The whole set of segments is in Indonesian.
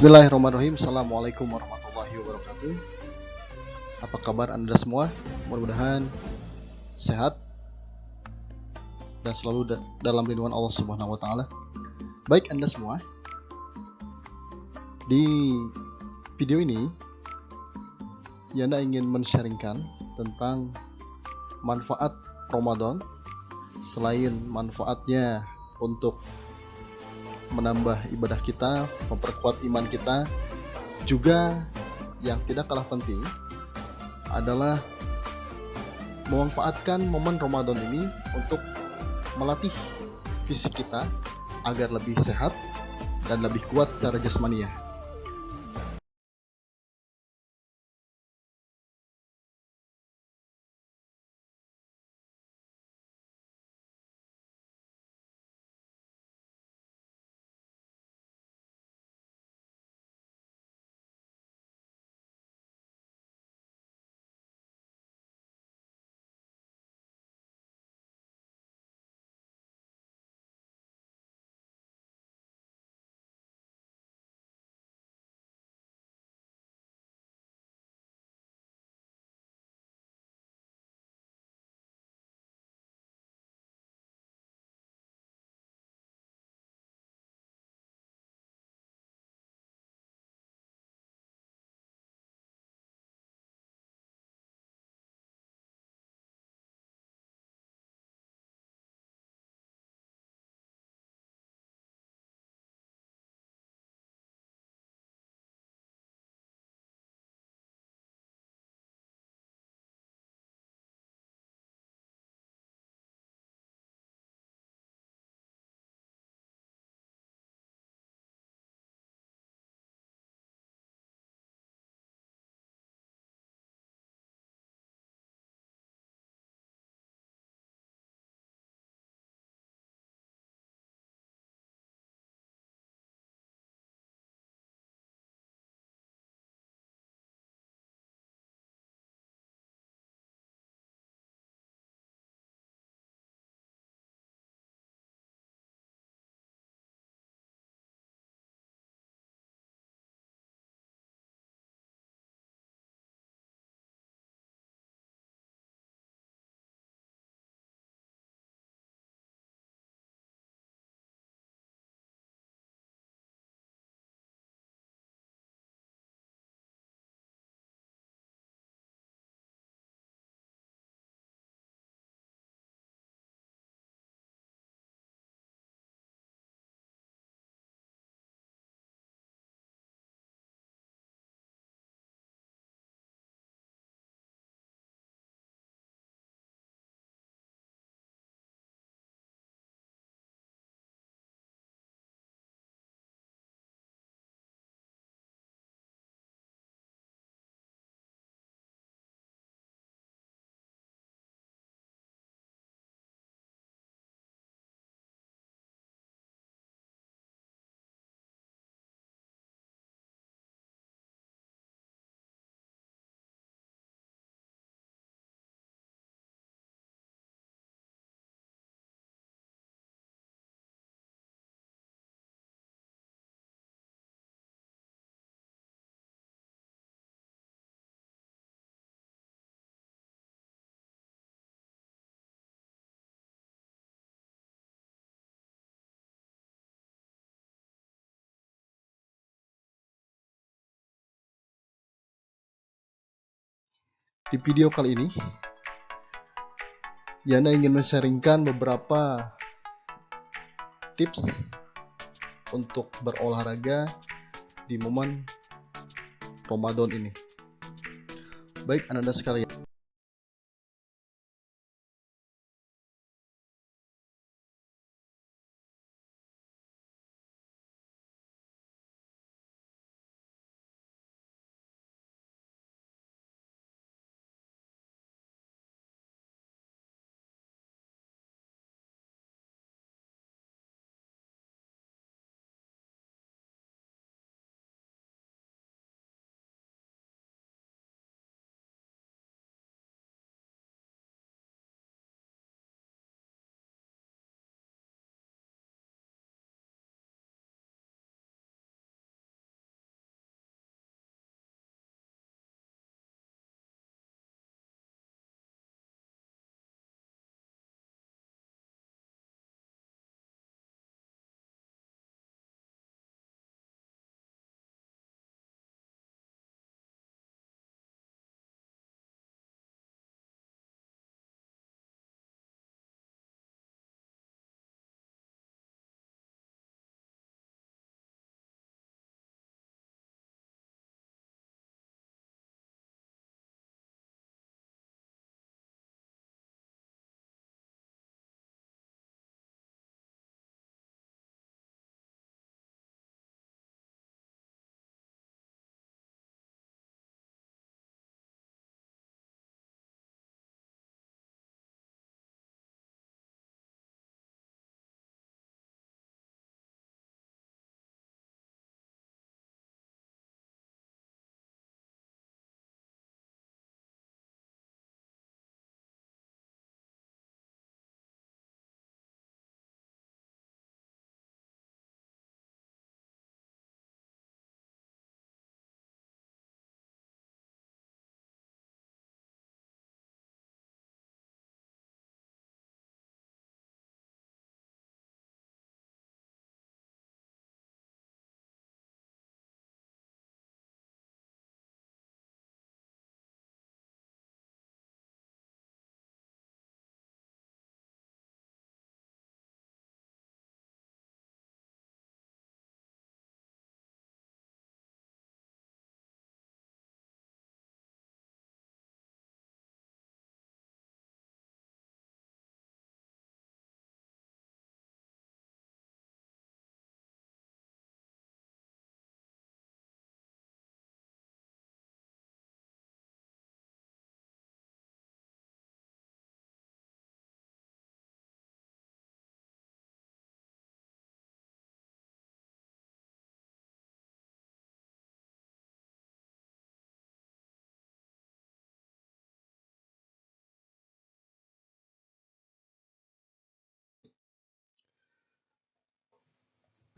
Bismillahirrahmanirrahim. Assalamualaikum warahmatullahi wabarakatuh. Apa kabar Anda semua? Mudah-mudahan sehat dan selalu dalam lindungan Allah Subhanahu wa taala. Baik Anda semua. Di video ini Yana ingin men-sharingkan tentang manfaat Ramadan. Selain manfaatnya untuk menambah ibadah kita, memperkuat iman kita, juga yang tidak kalah penting adalah memanfaatkan momen Ramadan ini untuk melatih fisik kita agar lebih sehat dan lebih kuat secara jasmania. Di video kali ini, Yana ingin men-sharingkan beberapa tips untuk berolahraga di momen Ramadan ini. Baik Anda sekalian.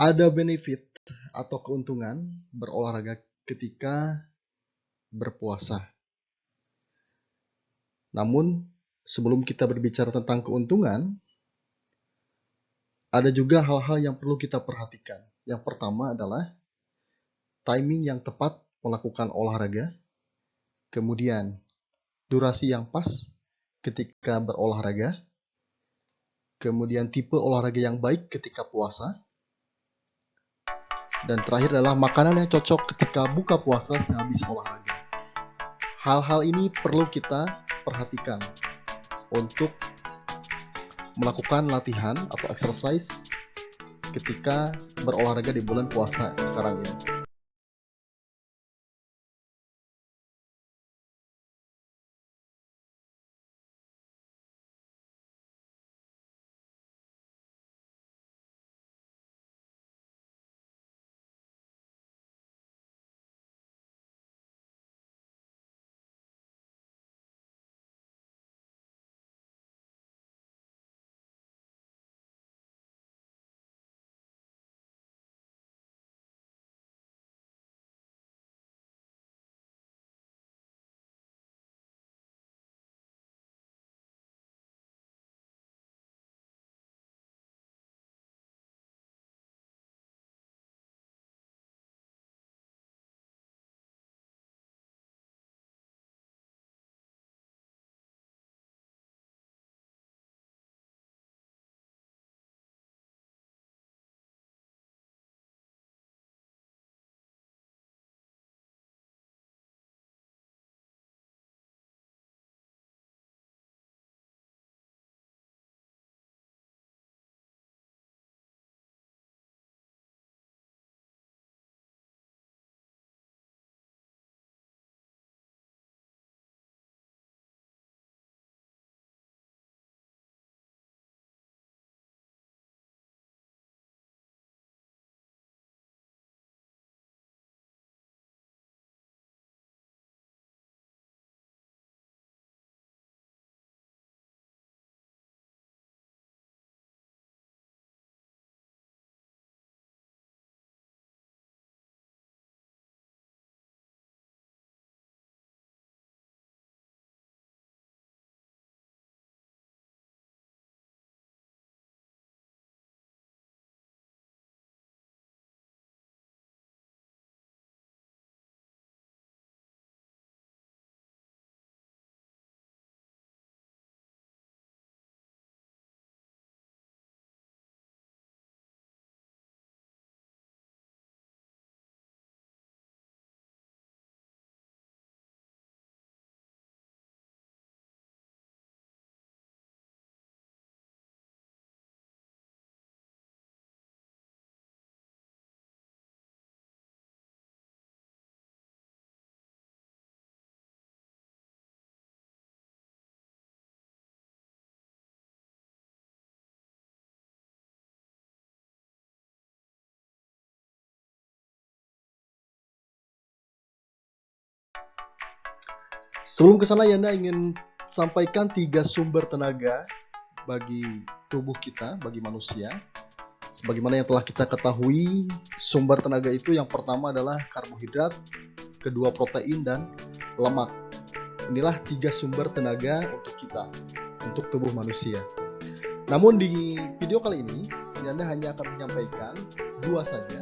Ada benefit atau keuntungan berolahraga ketika berpuasa. Namun, sebelum kita berbicara tentang keuntungan, ada juga hal-hal yang perlu kita perhatikan. Yang pertama adalah timing yang tepat melakukan olahraga, kemudian durasi yang pas ketika berolahraga, kemudian tipe olahraga yang baik ketika puasa, dan terakhir adalah makanan yang cocok ketika buka puasa sehabis olahraga. Hal-hal ini perlu kita perhatikan untuk melakukan latihan atau exercise ketika berolahraga di bulan puasa sekarang ini. Sebelum ke sana, Yana ingin sampaikan 3 sumber tenaga bagi tubuh kita, bagi manusia. Sebagaimana yang telah kita ketahui, sumber tenaga itu yang pertama adalah karbohidrat, kedua protein, dan lemak. Inilah 3 sumber tenaga untuk kita, untuk tubuh manusia. Namun di video kali ini, Yana hanya akan menyampaikan 2 saja,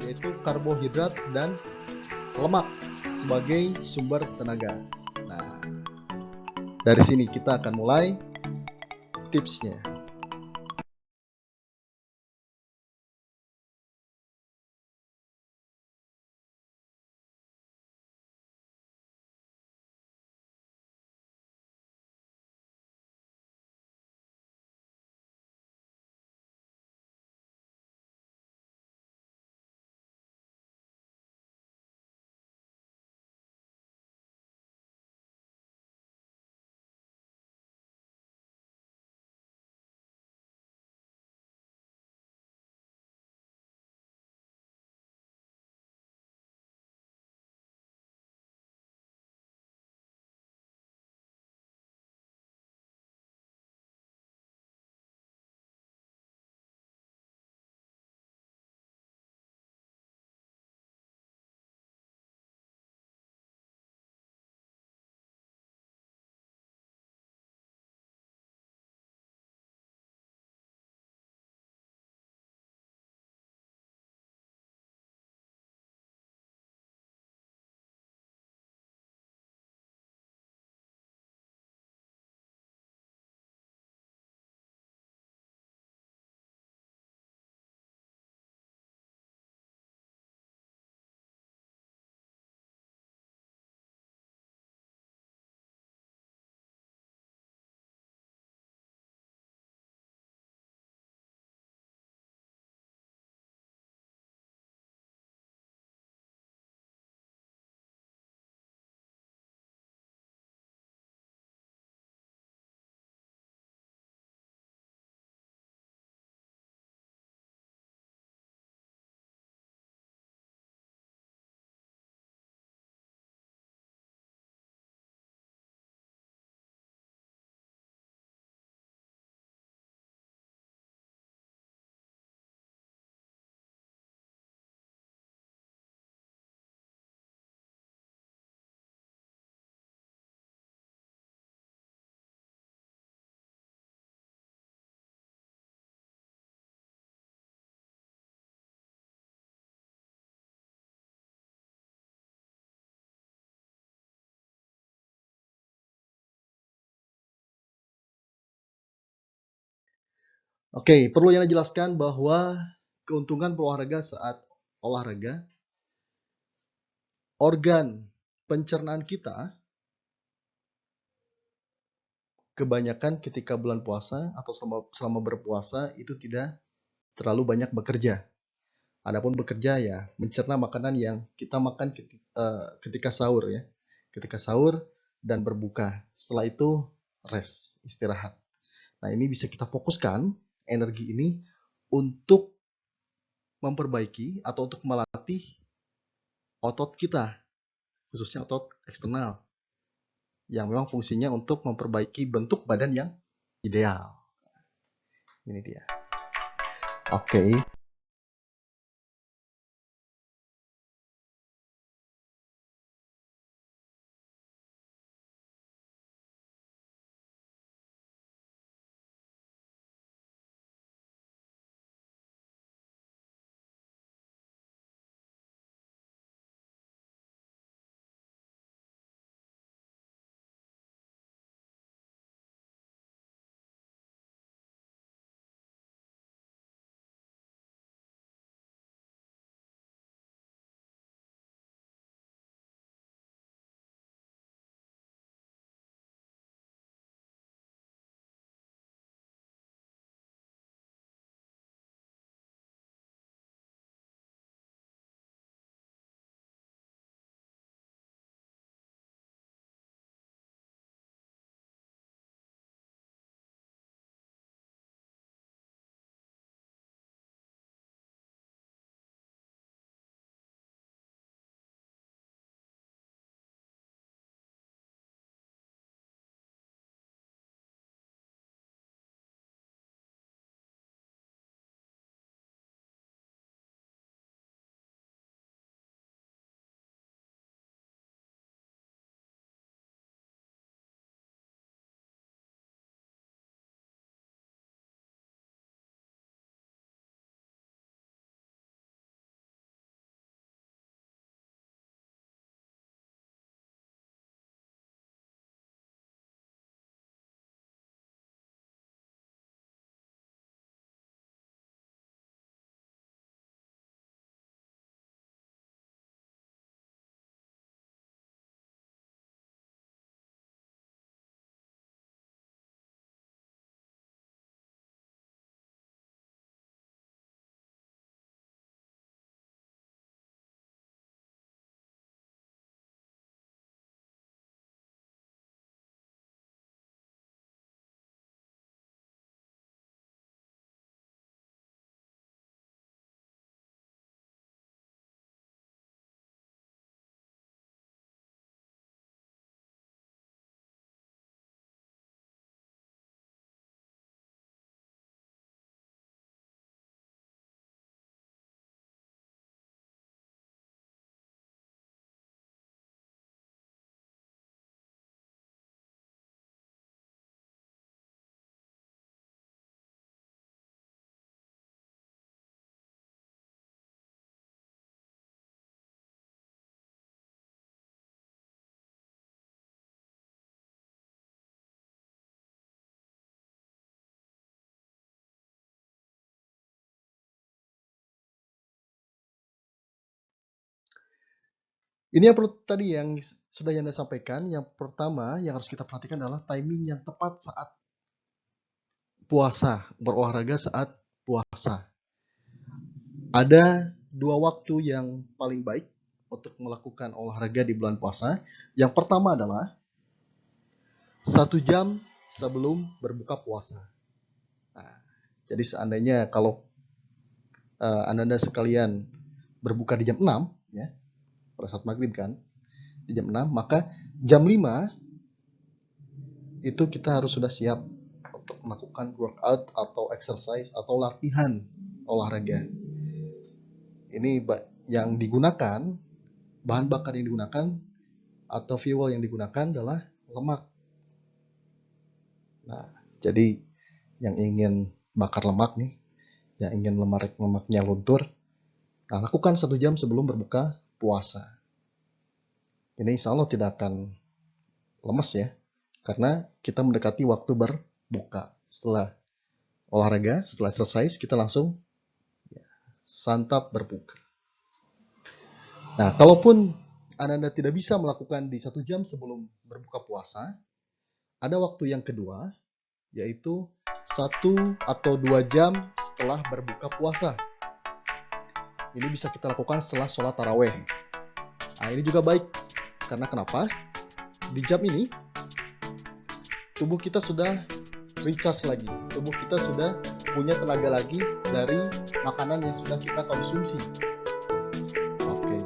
yaitu karbohidrat dan lemak sebagai sumber tenaga. Nah, dari sini kita akan mulai tipsnya. Oke, perlu yang dijelaskan bahwa keuntungan berolahraga saat olahraga, organ pencernaan kita kebanyakan ketika bulan puasa atau selama berpuasa itu tidak terlalu banyak bekerja. Adapun bekerja ya mencerna makanan yang kita makan ketika sahur ya. Ketika sahur dan berbuka. Setelah itu rest, istirahat. Nah, ini bisa kita fokuskan energi ini untuk memperbaiki atau untuk melatih otot kita, khususnya otot eksternal yang memang fungsinya untuk memperbaiki bentuk badan yang ideal. Ini dia. Oke. Ini yang perlu tadi yang sudah Anda sampaikan. Yang pertama yang harus kita perhatikan adalah timing yang tepat saat puasa, berolahraga saat puasa. Ada dua waktu yang paling baik untuk melakukan olahraga di bulan puasa. Yang pertama adalah 1 jam sebelum berbuka puasa. Nah, jadi seandainya kalau Anda sekalian berbuka di jam 6, ya, pada saat maghrib kan, di jam 6, maka jam 5 itu kita harus sudah siap untuk melakukan workout atau exercise atau latihan olahraga. Ini yang digunakan, bahan bakar yang digunakan atau fuel yang digunakan adalah lemak. Nah, jadi yang ingin bakar lemak nih, yang ingin lemaknya luntur, nah lakukan 1 jam sebelum berbuka puasa. Ini insya Allah tidak akan lemes ya, karena kita mendekati waktu berbuka setelah olahraga. Setelah selesai, kita langsung santap berbuka. Nah, kalaupun Anda tidak bisa melakukan di 1 jam sebelum berbuka puasa, ada waktu yang kedua, yaitu 1 atau 2 jam setelah berbuka puasa. Ini bisa kita lakukan setelah sholat taraweh. Nah, ini juga baik. Karena kenapa? Di jam ini, tubuh kita sudah recharge lagi. Tubuh kita sudah punya tenaga lagi dari makanan yang sudah kita konsumsi. Oke.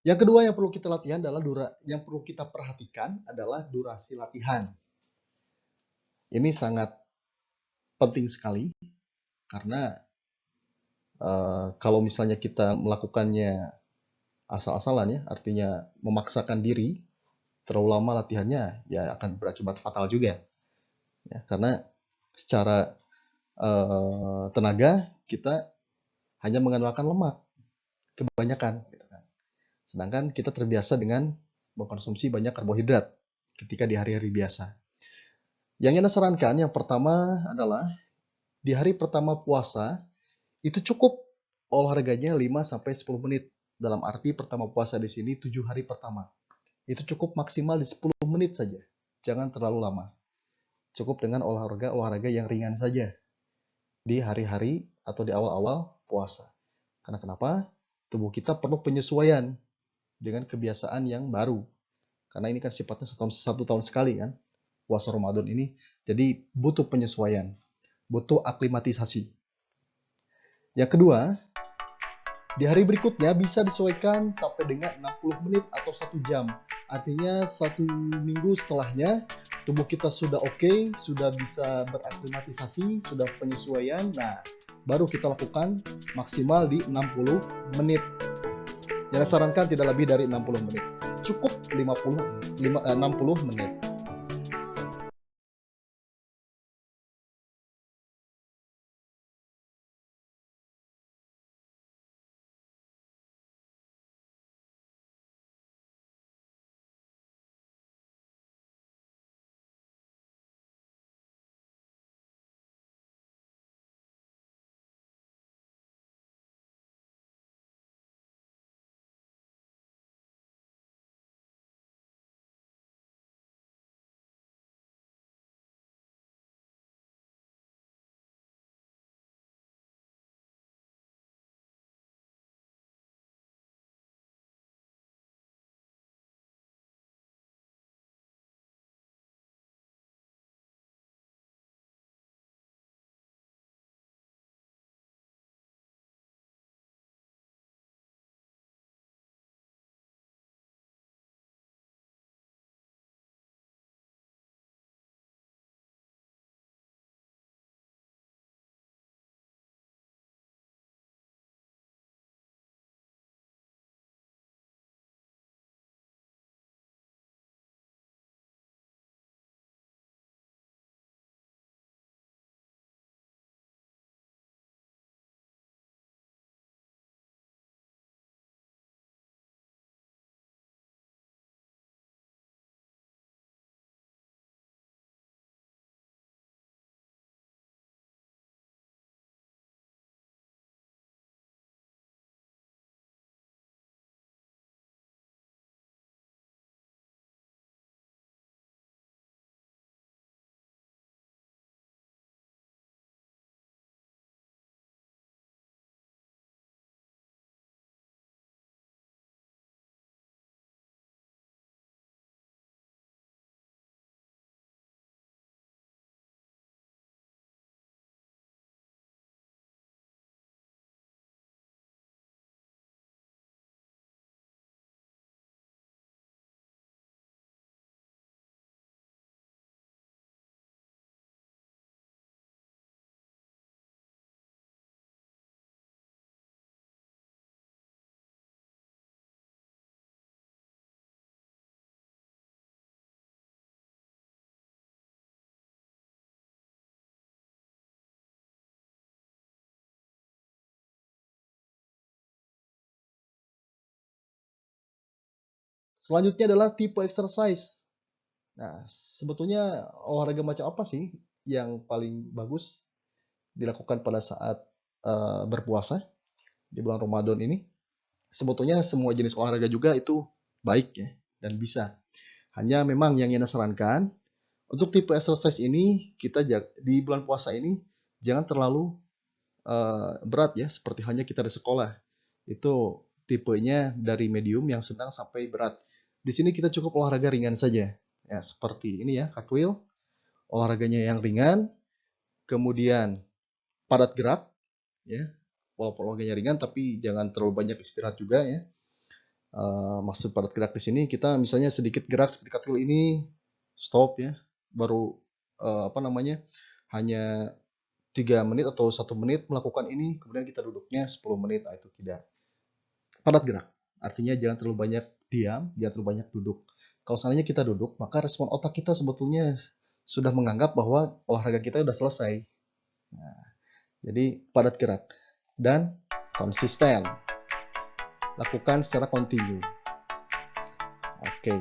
Yang kedua yang perlu kita latihan adalah yang perlu kita perhatikan adalah durasi latihan. Ini sangat penting sekali karena kalau misalnya kita melakukannya asal-asalan ya, artinya memaksakan diri, terlalu lama latihannya ya akan berakibat fatal juga. Ya, karena secara tenaga kita hanya mengandalkan lemak kebanyakan. Sedangkan kita terbiasa dengan mengkonsumsi banyak karbohidrat ketika di hari-hari biasa. Yang Yana sarankan yang pertama adalah di hari pertama puasa itu cukup olahraganya 5-10 menit. Dalam arti pertama puasa di sini 7 hari pertama. Itu cukup maksimal di 10 menit saja. Jangan terlalu lama. Cukup dengan olahraga yang ringan saja di hari-hari atau di awal-awal puasa. Karena kenapa? Tubuh kita perlu penyesuaian dengan kebiasaan yang baru. Karena ini kan sifatnya 1 tahun sekali kan, puasa Ramadan ini. Jadi butuh penyesuaian, butuh aklimatisasi. Yang kedua, di hari berikutnya bisa disesuaikan sampai dengan 60 menit atau 1 jam. Artinya 1 minggu setelahnya tubuh kita sudah oke, sudah bisa beraklimatisasi, sudah penyesuaian. Nah, baru kita lakukan maksimal di 60 menit. Jangan sarankan tidak lebih dari 60 menit. Cukup 60 menit. Selanjutnya adalah tipe exercise. Nah, sebetulnya olahraga macam apa sih yang paling bagus dilakukan pada saat berpuasa di bulan Ramadan ini? Sebetulnya semua jenis olahraga juga itu baik ya dan bisa. Hanya memang yang Yana sarankan untuk tipe exercise ini kita di bulan puasa ini jangan terlalu berat ya seperti hanya kita di sekolah. Itu tipenya dari medium yang sedang sampai berat. Di sini kita cukup olahraga ringan saja. Ya, seperti ini ya, cartwheel, olahraganya yang ringan, kemudian padat gerak ya. Walaupun olahraganya ringan tapi jangan terlalu banyak istirahat juga ya. Maksud padat gerak di sini kita misalnya sedikit gerak seperti cartwheel ini, stop ya, baru apa namanya, hanya 3 menit atau 1 menit melakukan ini, kemudian kita duduknya 10 menit, nah itu tidak. Padat gerak, artinya jangan terlalu banyak diam, jangan terlalu banyak duduk. Kalau seandainya kita duduk, maka respon otak kita sebetulnya sudah menganggap bahwa olahraga kita sudah selesai. Nah, jadi padat gerak dan konsisten. Lakukan secara kontinu. Oke.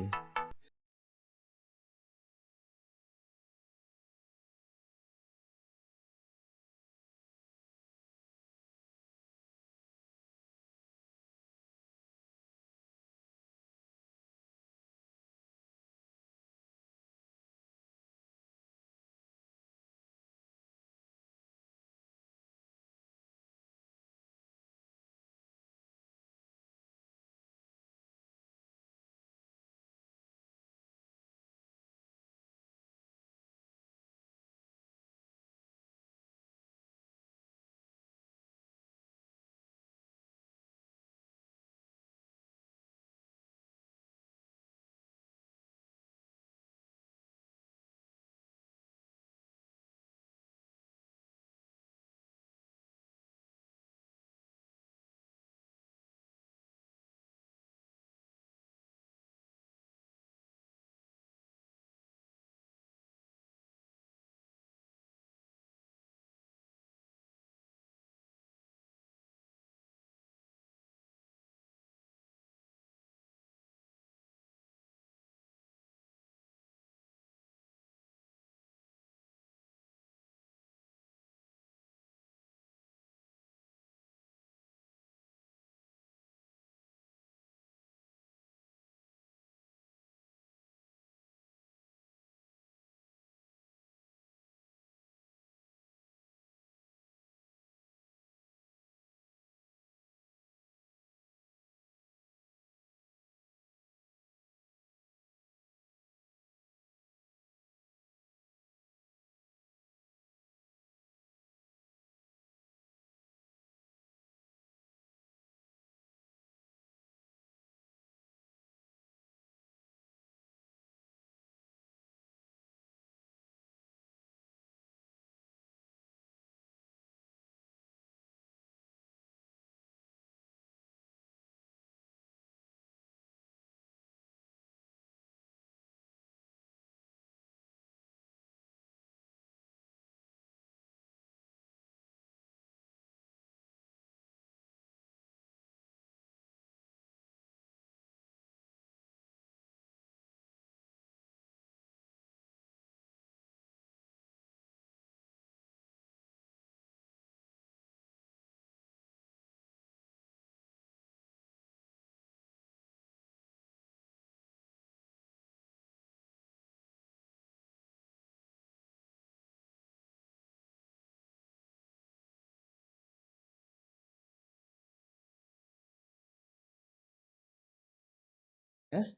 Ya.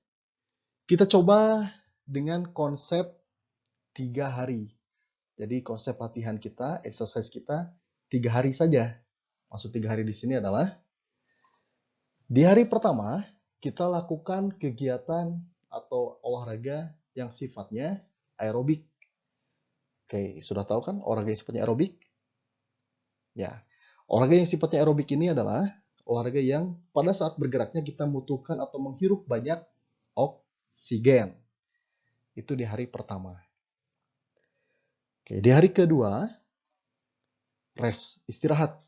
Kita coba dengan konsep 3 hari. Jadi konsep latihan kita, exercise kita 3 hari saja. Maksud 3 hari di sini adalah di hari pertama kita lakukan kegiatan atau olahraga yang sifatnya aerobik. Oke, sudah tahu kan olahraga yang sifatnya aerobik? Ya, olahraga yang sifatnya aerobik ini adalah olahraga yang pada saat bergeraknya kita membutuhkan atau menghirup banyak oksigen. Itu di hari pertama. Oke, di hari kedua, rest, istirahat.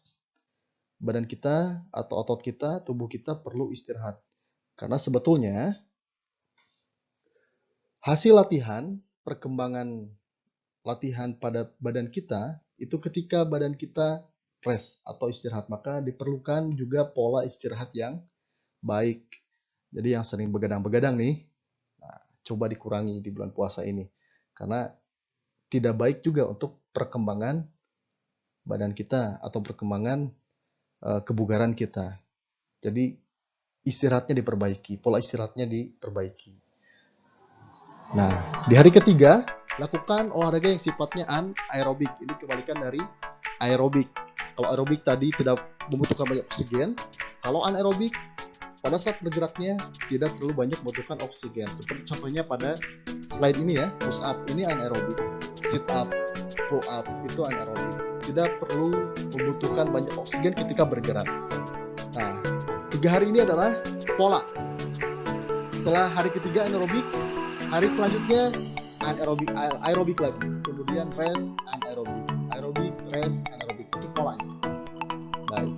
Badan kita atau otot kita, tubuh kita perlu istirahat. Karena sebetulnya Hasil latihan, perkembangan latihan pada badan kita, itu ketika badan kita rest atau istirahat, maka diperlukan juga pola istirahat yang baik. Jadi yang sering begadang-begadang nih, nah, coba dikurangi di bulan puasa ini. Karena tidak baik juga untuk perkembangan badan kita atau perkembangan kebugaran kita. Jadi istirahatnya diperbaiki, pola istirahatnya diperbaiki. Nah, di hari ketiga, lakukan olahraga yang sifatnya anaerobik. Ini kebalikan dari aerobik. Kalau aerobik tadi tidak membutuhkan banyak oksigen, kalau anaerobik pada saat bergeraknya tidak terlalu banyak membutuhkan oksigen. Seperti contohnya pada slide ini ya, push up ini anaerobik, sit up, pull up itu anaerobik. Tidak perlu membutuhkan banyak oksigen ketika bergerak. Nah, 3 hari ini adalah pola. Setelah hari ketiga anaerobik, hari selanjutnya aerobik lagi. Kemudian rest, aerobik, rest, anaerobik. Itu polanya. Baik.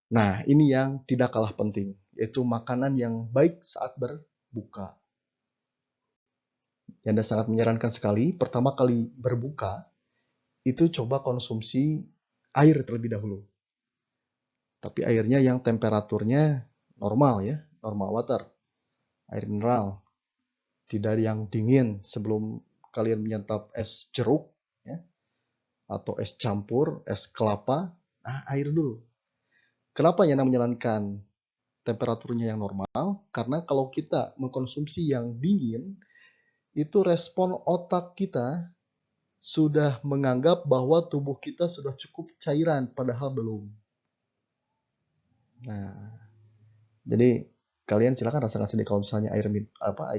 Nah, ini yang tidak kalah penting, yaitu makanan yang baik saat berbuka. Yang Anda sangat menyarankan sekali, pertama kali berbuka, itu coba konsumsi air terlebih dahulu. Tapi airnya yang temperaturnya normal ya, normal water, air mineral. Tidak yang dingin sebelum kalian menyantap es jeruk, ya, atau es campur, es kelapa. Nah, air dulu. Kenapa Yana menyarankan temperaturnya yang normal? Karena kalau kita mengkonsumsi yang dingin, itu respon otak kita sudah menganggap bahwa tubuh kita sudah cukup cairan, padahal belum. Nah, jadi kalian silakan rasakan sendiri kalau misalnya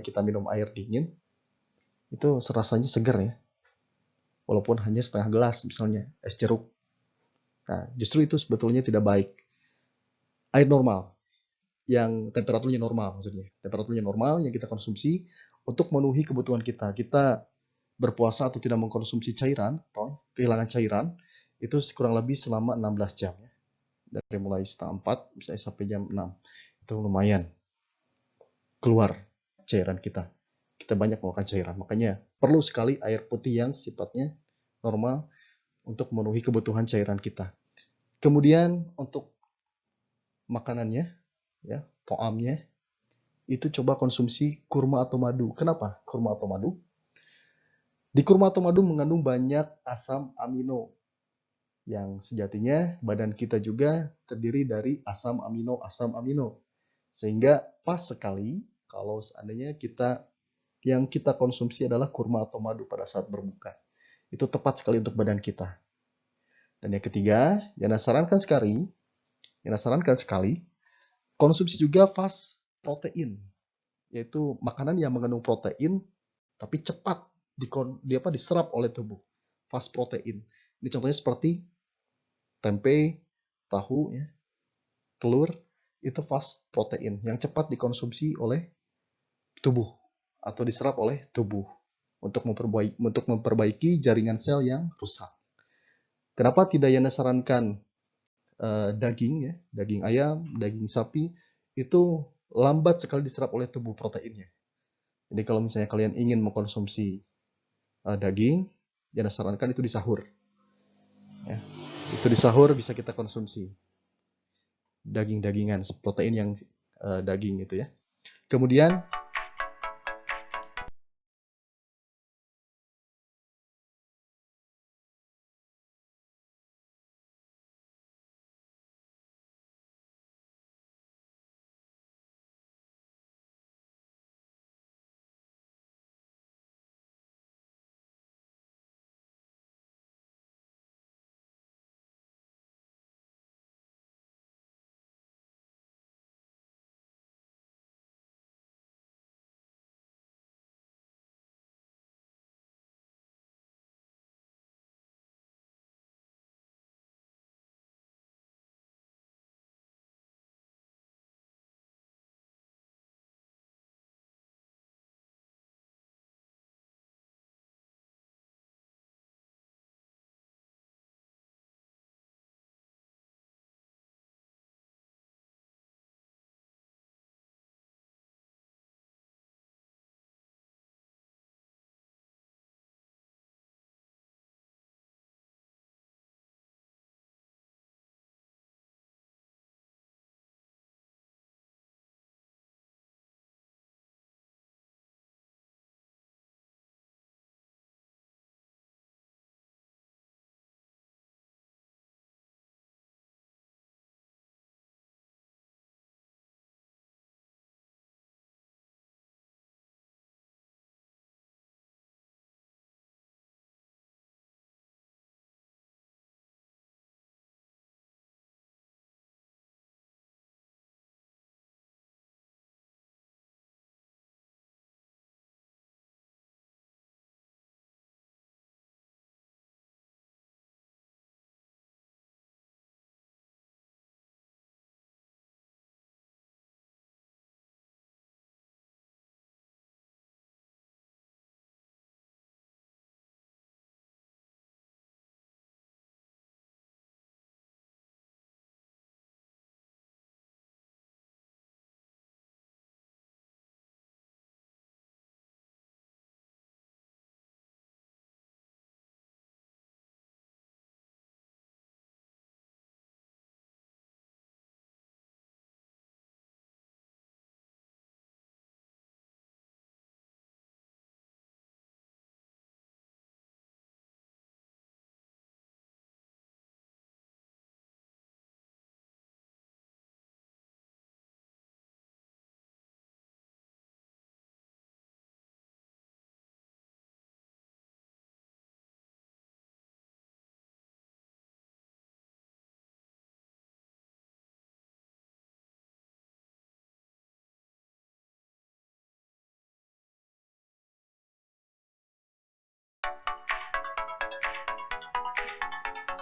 kita minum air dingin, itu rasanya segar ya. Walaupun hanya setengah gelas misalnya es jeruk. Nah, justru itu sebetulnya tidak baik. Air normal, yang temperaturnya normal maksudnya. Temperaturnya normal yang kita konsumsi untuk memenuhi kebutuhan kita. Kita berpuasa atau tidak mengkonsumsi cairan, atau kehilangan cairan, itu kurang lebih selama 16 jam. Ya. Dari mulai setengah 4 misalnya sampai jam 6. Itu lumayan keluar cairan kita. Kita banyak mengeluarkan cairan. Makanya perlu sekali air putih yang sifatnya normal untuk memenuhi kebutuhan cairan kita. Kemudian untuk makanannya, ya, to'amnya, itu coba konsumsi kurma atau madu. Kenapa kurma atau madu? Di kurma atau madu mengandung banyak asam amino yang sejatinya badan kita juga terdiri dari asam amino. Sehingga pas sekali kalau seandainya yang kita konsumsi adalah kurma atau madu pada saat berbuka. Itu tepat sekali untuk badan kita. Dan yang ketiga, yang saya sarankan sekali, konsumsi juga fast protein, yaitu makanan yang mengandung protein tapi cepat diserap oleh tubuh. Fast protein. Ini contohnya seperti tempe, tahu, ya, telur, itu fast protein yang cepat dikonsumsi oleh tubuh atau diserap oleh tubuh untuk memperbaiki jaringan sel yang rusak. Kenapa tidak Yana sarankan daging, ya, daging ayam, daging sapi, itu lambat sekali diserap oleh tubuh proteinnya. Jadi kalau misalnya kalian ingin mengkonsumsi daging, Yana sarankan itu di sahur. Ya. Itu di sahur bisa kita konsumsi daging-dagingan, protein yang daging itu, ya. Kemudian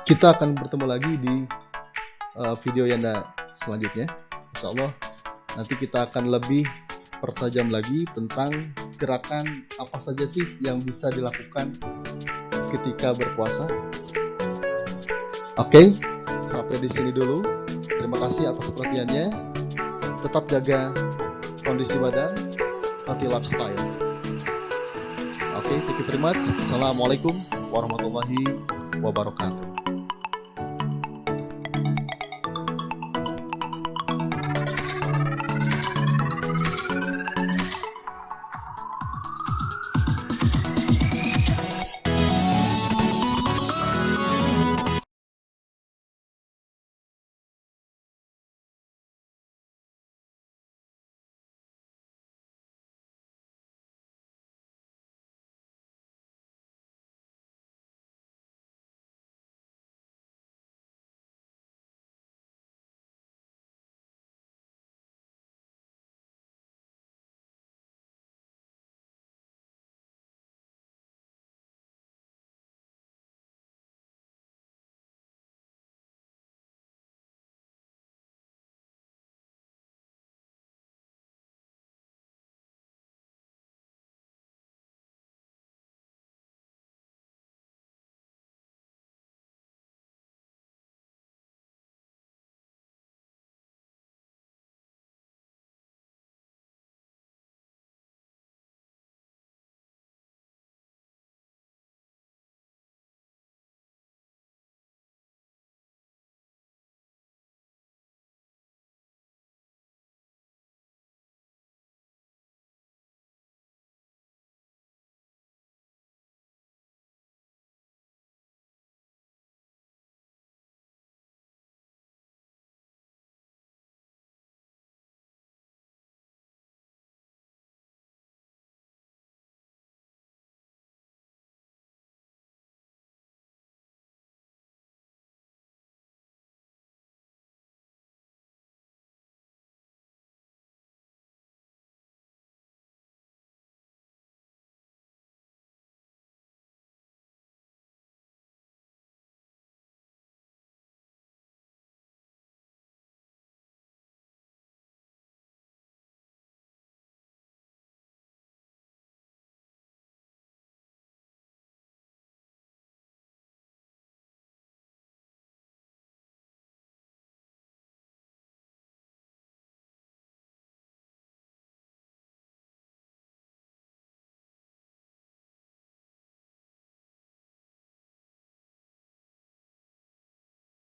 kita akan bertemu lagi di video Yanda selanjutnya. Insya Allah nanti kita akan lebih pertajam lagi tentang gerakan apa saja sih yang bisa dilakukan ketika berpuasa. Oke, sampai di sini dulu. Terima kasih atas perhatiannya. Tetap jaga kondisi badan, healthy lifestyle. Oke, thank you very much. Assalamualaikum warahmatullahi wabarakatuh.